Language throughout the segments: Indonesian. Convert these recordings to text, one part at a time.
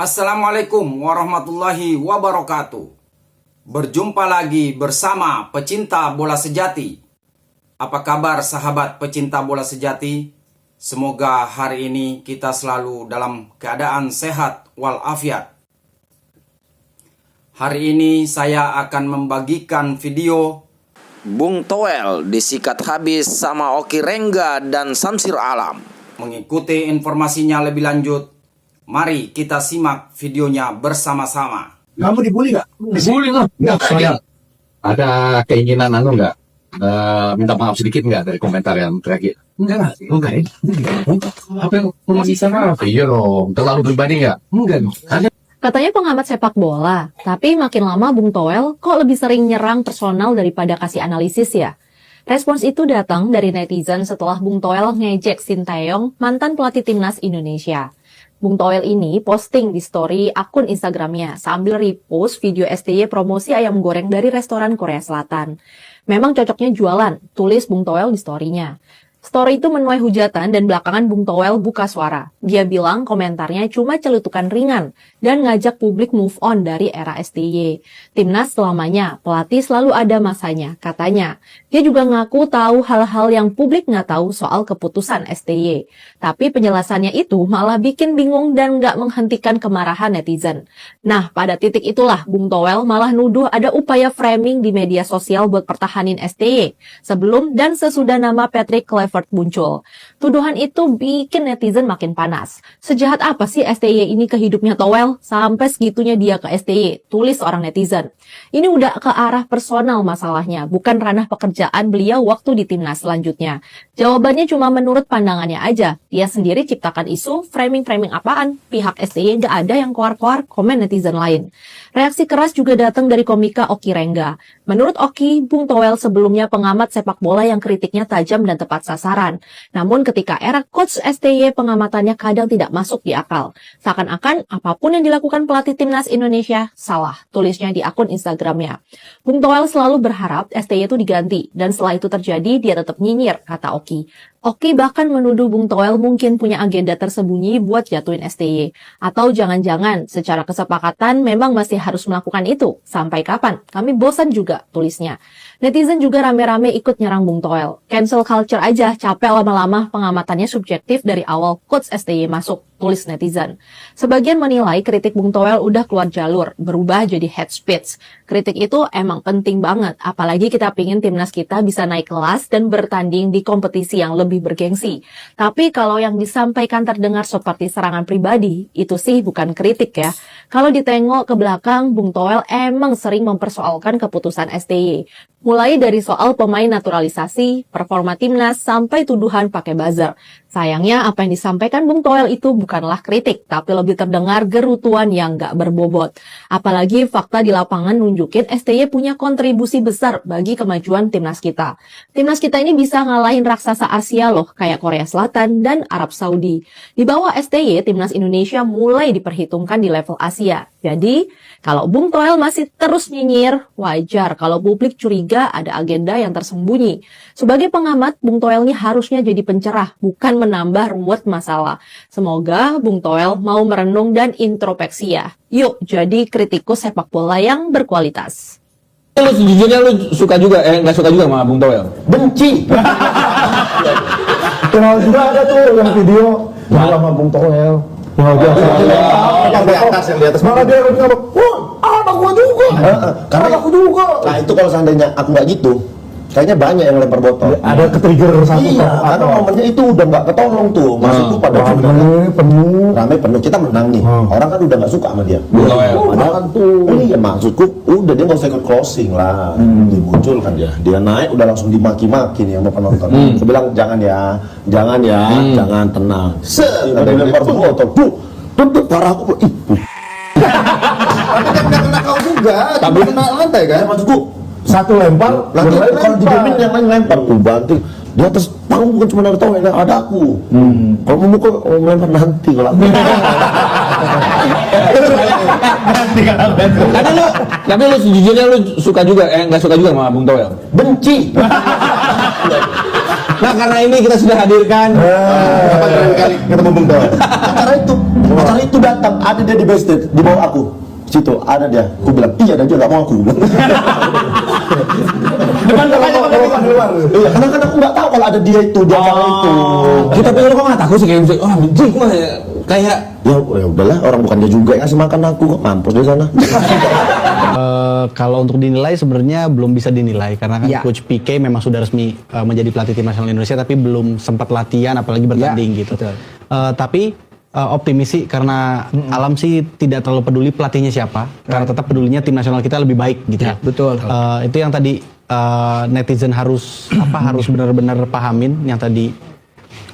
Assalamualaikum warahmatullahi wabarakatuh. Berjumpa lagi bersama pecinta bola sejati. Apa kabar sahabat pecinta bola sejati? Semoga hari ini kita selalu dalam keadaan sehat walafiat. Hari ini saya akan membagikan video Bung Toel disikat habis sama Oki Rengga dan Samsir Alam. Mengikuti informasinya lebih lanjut, mari kita simak videonya bersama-sama. Kamu dibully nggak? Dibully lah. Soalnya ada keinginan nggak? Minta maaf sedikit nggak dari komentar yang terakhir? Enggak. Apa yang mau bisa maaf? Iya dong, terlalu pribadi nggak? Enggak dong. Katanya pengamat sepak bola, tapi makin lama Bung Toel kok lebih sering nyerang personal daripada kasih analisis ya? Respons itu datang dari netizen setelah Bung Toel ngejek Sinteyong, mantan pelatih timnas Indonesia. Bung Toel ini posting di story akun Instagramnya sambil repost video STY promosi ayam goreng dari restoran Korea Selatan. Memang cocoknya jualan, tulis Bung Toel di story-nya. Story itu menuai hujatan dan belakangan Bung Toel buka suara. Dia bilang komentarnya cuma celutukan ringan dan ngajak publik move on dari era STY. Timnas selamanya, pelatih selalu ada masanya, katanya. Dia juga ngaku tahu hal-hal yang publik nggak tahu soal keputusan STY. Tapi penjelasannya itu malah bikin bingung dan nggak menghentikan kemarahan netizen. Nah, pada titik itulah Bung Toel malah nuduh ada upaya framing di media sosial buat pertahanin STY sebelum dan sesudah nama Patrick Kluivert muncul. Tuduhan itu bikin netizen makin panas. Sejahat apa sih STY ini ke hidupnya Toel? Sampai segitunya dia ke STY, tulis orang netizen. Ini udah ke arah personal masalahnya, bukan ranah pekerjaan beliau waktu di timnas selanjutnya. Jawabannya cuma menurut pandangannya aja. Dia sendiri ciptakan isu, framing-framing apaan? Pihak STY nggak ada yang keluar-keluar, komen netizen lain. Reaksi keras juga datang dari komika Oki Rengga. Menurut Oki, Bung Toel sebelumnya pengamat sepak bola yang kritiknya tajam dan tepat sasaran. Namun ketika era coach STY pengamatannya kadang tidak masuk di akal. Seakan-akan apapun yang dilakukan pelatih timnas Indonesia salah, tulisnya di akun Instagramnya. Bung Toel selalu berharap STY itu diganti dan setelah itu terjadi dia tetap nyinyir, kata Oki. Oki bahkan menuduh Bung Toel mungkin punya agenda tersembunyi buat jatuhin STY. Atau jangan-jangan secara kesepakatan memang masih harus melakukan itu. Sampai kapan? Kami bosan juga, tulisnya. Netizen juga rame-rame ikut nyerang Bung Toel. Cancel culture aja, capek lama-lama pengamatannya subjektif dari awal coach STY masuk, tulis netizen. Sebagian menilai kritik Bung Toel udah keluar jalur, berubah jadi hate speech. Kritik itu emang penting banget, apalagi kita pingin timnas kita bisa naik kelas dan bertanding di kompetisi yang lebih bergengsi. Tapi kalau yang disampaikan terdengar seperti serangan pribadi, itu sih bukan kritik ya. Kalau ditengok ke belakang, Bung Toel emang sering mempersoalkan keputusan STY. Mulai dari soal pemain naturalisasi, performa timnas, sampai tuduhan pakai buzzer. Sayangnya apa yang disampaikan Bung Toel itu bukanlah kritik, tapi lebih terdengar gerutuan yang gak berbobot. Apalagi fakta di lapangan nunjukin STY punya kontribusi besar bagi kemajuan timnas kita. Timnas kita ini bisa ngalahin raksasa Asia loh, kayak Korea Selatan dan Arab Saudi. Di bawah STY, timnas Indonesia mulai diperhitungkan di level Asia. Jadi, kalau Bung Toel masih terus nyinyir, wajar kalau publik curiga ada agenda yang tersembunyi. Sebagai pengamat, Bung Toel ini harusnya jadi pencerah, bukan menambah ruwet masalah. Semoga Bung Toel mau merenung dan introspeksi ya. Yuk, jadi kritikus sepak bola yang berkualitas. Lu sejujurnya lu suka juga, nggak suka juga sama Bung Toel? Benci. Kenal juga ada tuh yang video sama Bung Toel. Wah, yang di atas, yang di atas. malah dia bilang, wah, anak gua juga. Karena Anak gua juga. Nah itu kalau seandainya aku nggak gitu, kayaknya banyak yang lempar botol. Ada ke-trigger satu. Iya, karena momennya itu udah nggak ketolong tuh. Maksudku pada penuh. rame penuh, kita menang nih. Orang kan udah nggak suka sama dia. Padahal tuh. Iya, maksudku udah dia nggak usah ikut closing lah. Dimunculkan dia naik udah langsung dimaki-maki nih sama penonton. Dia bilang jangan ya, jangan tenang. Ada yang lempar botol, tuh parah aku. Ih, Tapi kan nggak kena kau juga, tapi kena lantai kan? maksudku Satu lempar, lagi yang lain kalau lempar. dijamin yang lain lempar banting di atas panggung bukan cuma ada tahu ada aku. Kalau mau mukul lempar nanti kalau aku. Tapi lu sejujurnya lu suka juga, nggak suka juga sama Bung Toel? Benci. Nah karena ini kita sudah hadirkan Kapan terakhir kali ketemu Bung Toel? Karena itu Acara itu datang, ada dia di backstage, di bawah aku. Situ ada dia. Aku bilang, iya ada dia nggak mau aku. Depan Keluar. Iya, karena kan aku nggak tahu kalau ada dia itu di acara itu. Kita pikir kok nggak takut sih kayak oh anjing kok kayak Ya udahlah, orang bukan dia juga yang ngasih makan aku, mampus di sana. Kalau untuk dinilai sebenarnya belum bisa dinilai karena kan Ya. Coach PK memang sudah resmi menjadi pelatih tim nasional Indonesia tapi belum sempat latihan apalagi bertanding gitu. betul. Tapi optimis sih karena Alam sih tidak terlalu peduli pelatihnya siapa karena tetap pedulinya tim nasional kita lebih baik gitu. Ya, betul. Itu yang tadi netizen harus harus benar-benar pahamin yang tadi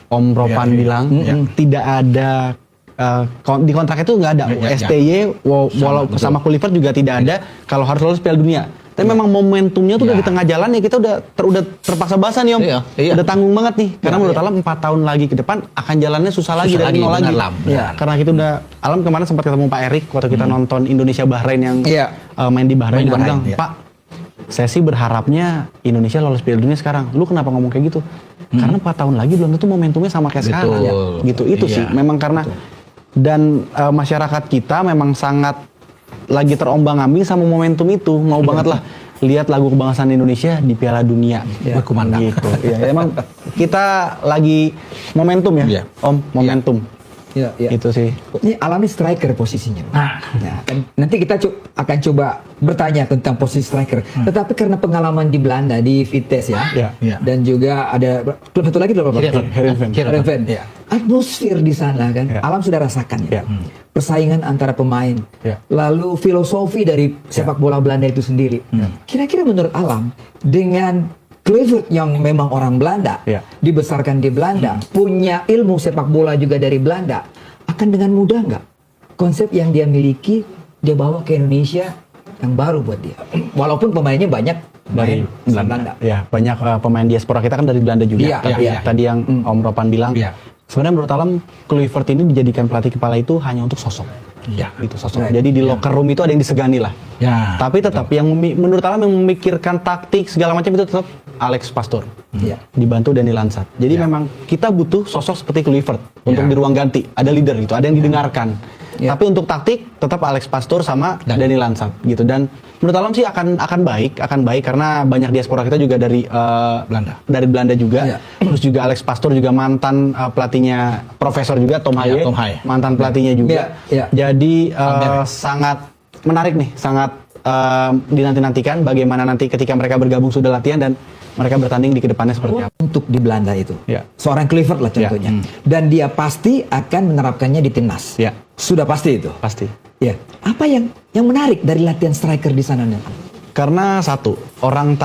Om Ropan bilang tidak ada di kontrak itu nggak ada STY walau sama Kluivert juga tidak ada kalau harus lolos Piala Dunia. Tapi memang momentumnya tuh udah di tengah jalan ya kita udah terpaksa basah nih Om. Udah tanggung banget nih karena menurut Alam 4 tahun lagi ke depan akan jalannya susah lagi dari nol lagi. Karena kita udah Alam kemarin sempat ketemu Pak Erik waktu kita nonton Indonesia Bahrain yang main di Bahrain dan bilang, Pak, saya sih berharapnya Indonesia lolos Piala Dunia sekarang. Lu kenapa ngomong kayak gitu? Karena 4 tahun lagi belum tentu momentumnya sama kayak sekarang. Gitu. Itu sih memang karena dan masyarakat kita memang sangat lagi terombang-ambing sama momentum itu. Mau banget lah lihat lagu kebangsaan Indonesia di Piala Dunia berkumandang gitu. Ya, emang kita lagi momentum ya, Om, momentum. Ya. Itu sih. Ini alami striker posisinya. Ya, kan nanti kita akan coba bertanya tentang posisi striker. Tetapi karena pengalaman di Belanda di Vitesse dan juga ada klub satu lagi klub apa? Heerenveen. Atmosfer di sana kan, Alam sudah rasakan ya. Persaingan antara pemain, lalu filosofi dari sepak bola Belanda itu sendiri. Kira-kira menurut Alam dengan Kluivert yang memang orang Belanda, dibesarkan di Belanda, punya ilmu sepak bola juga dari Belanda, akan dengan mudah nggak konsep yang dia miliki dia bawa ke Indonesia yang baru buat dia. Walaupun pemainnya banyak dari Belanda. Ya, banyak pemain diaspora kita kan dari Belanda juga. Tadi yang Om Ropan bilang, sebenarnya menurut Alam Kluivert ini dijadikan pelatih kepala itu hanya untuk sosok. Itu sosok. Jadi di locker room itu ada yang disegani lah. Tapi tetap yang menurut Alam yang memikirkan taktik segala macam itu tetap Alex Pastoor. Dibantu Dani Lansat. Jadi memang kita butuh sosok seperti Kluivert untuk di ruang ganti. Ada leader gitu, ada yang didengarkan. Tapi untuk taktik tetap Alex Pastoor sama Dani Lansat gitu. Dan menurut Alam sih akan baik karena banyak diaspora kita juga dari Belanda juga. Terus juga Alex Pastoor juga mantan pelatihnya Profesor juga Tom Haye. Mantan pelatihnya juga. Jadi sangat menarik nih, sangat dinanti-nantikan bagaimana nanti ketika mereka bergabung sudah latihan dan mereka bertanding di kedepannya seperti apa. Untuk di Belanda itu, seorang Kluivert lah contohnya. Dan dia pasti akan menerapkannya di timnas. Sudah pasti itu. Pasti. Ya. Apa yang menarik dari latihan striker di sana? Karena satu, orang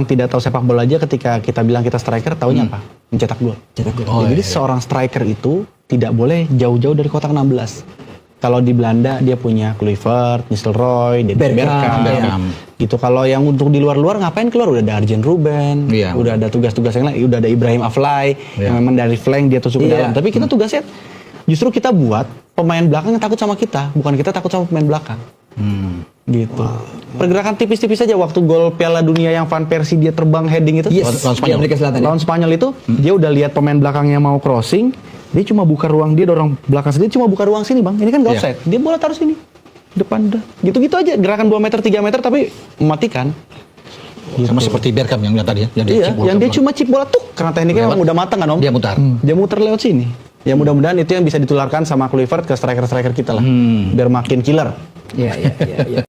tidak tahu sepak bola aja ketika kita bilang kita striker, taunya apa? Mencetak gol. Jadi seorang striker itu tidak boleh jauh-jauh dari kotak 16. Kalau di Belanda dia punya Kluivert, Nistelrooy, Bergkamp. Gitu. Kalau yang untuk di luar-luar ngapain keluar? Udah ada Arjen Robben, udah ada tugas-tugas yang lain, udah ada Ibrahim Afellay yang memang dari flank dia tusuk ke dalam. Tapi kita tugasnya justru kita buat pemain belakang yang takut sama kita, bukan kita takut sama pemain belakang. Gitu. Pergerakan tipis-tipis aja waktu gol Piala Dunia yang Van Persie dia terbang heading itu lawan Spanyol itu dia udah lihat pemain belakangnya mau crossing, dia cuma buka ruang, dia dorong belakang sendiri, cuma buka ruang sini Bang, ini kan gak offside, dia bola taruh sini depan dah, gitu-gitu aja, gerakan 2 meter 3 meter tapi mematikan. Sama seperti Bergkamp yang lihat tadi ya, yang dia cuma chip bola tuh karena tekniknya memang udah matang kan Om, dia muter lewat sini. Ya mudah-mudahan itu yang bisa ditularkan sama Kluivert ke striker-striker kita lah, biar makin killer. Iya.